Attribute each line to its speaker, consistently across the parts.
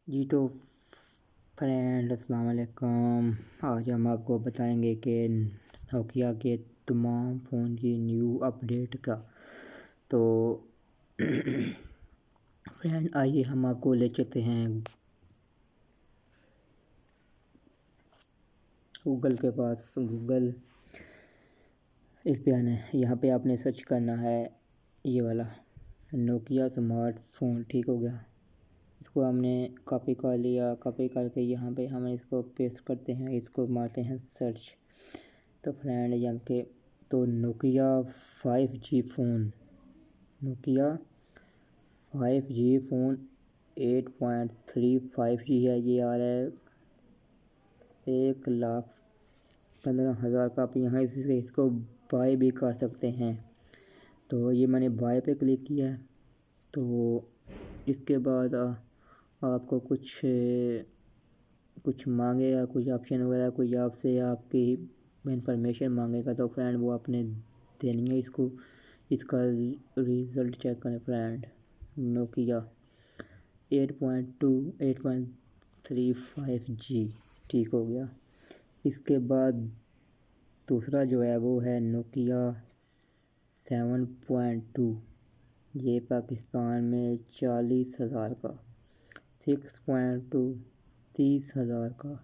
Speaker 1: جی تو فرینڈ السلام علیکم۔ آج ہم آپ کو بتائیں گے کہ نوکیا کے تمام فون کی نیو اپڈیٹ کا۔ تو فرینڈ آئیے ہم آپ کو لے چلتے ہیں گوگل کے پاس۔ گوگل اس پہ آنا ہے، یہاں پہ آپ نے سرچ کرنا ہے یہ والا نوکیا اسمارٹ فون، ٹھیک ہو گیا۔ اس کو ہم نے کاپی کر لیا، کاپی کر کے یہاں پہ ہم اس کو پیسٹ کرتے ہیں، اس کو مارتے ہیں سرچ۔ تو فرینڈ یہاں پہ تو Nokia 5G phone, Nokia 5G phone 8.35G ہے، یہ آ رہا ہے 1,15,000 کا۔ آپ یہاں اس کو بائی بھی کر سکتے ہیں۔ تو یہ میں نے بائی پہ کلک کیا ہے۔ تو اس کے بعد آپ کو کچھ مانگے گا، کچھ آپشن وغیرہ، کوئی آپ سے آپ کی انفارمیشن مانگے گا، تو فرینڈ وہ آپ نے دینی ہے اس کو۔ اس کا ریزلٹ چیک کریں فرینڈ، نوکیا 8.35G، ٹھیک ہو گیا۔ اس کے بعد دوسرا جو ہے وہ ہے نوکیا 7.2، یہ پاکستان میں 40,000 کا۔ 6.2 30,000 کا۔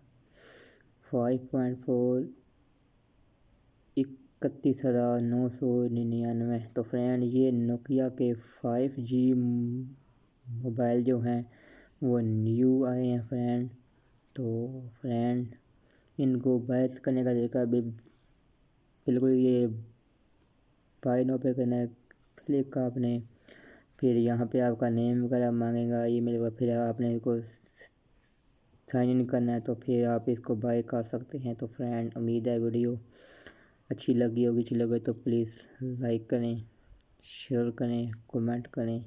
Speaker 1: 5.4 31,999۔ تو فرینڈ یہ نوکیا کے 5G موبائل جو ہیں وہ نیو آئے ہیں فرینڈ۔ تو فرینڈ ان کو بائی کرنے کا طریقہ بھی بالکل یہ بائی نو پہ کرنا ہے، کلک کا آپ نے، پھر یہاں پہ آپ کا نیم وغیرہ مانگے گا، ای میل، پھر آپ نے اس کو سائن ان کرنا ہے، تو پھر آپ اس کو بائی کر سکتے ہیں۔ تو فرینڈ امید ہے ویڈیو اچھی لگی ہوگی، اچھی لگے تو پلیز لائک کریں، شیئر کریں، کومنٹ کریں،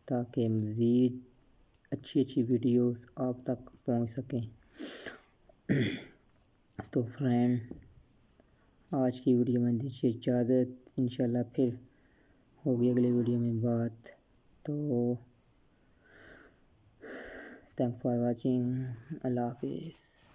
Speaker 1: تاکہ مزید اچھی ویڈیوز آپ تک پہنچ سکیں۔ تو فرینڈ آج کی ویڈیو میں دیجیے اجازت، انشاءاللہ پھر ہوگی اگلی ویڈیو میں بات۔ تو تھینک فار واچنگ، اللہ حافظ۔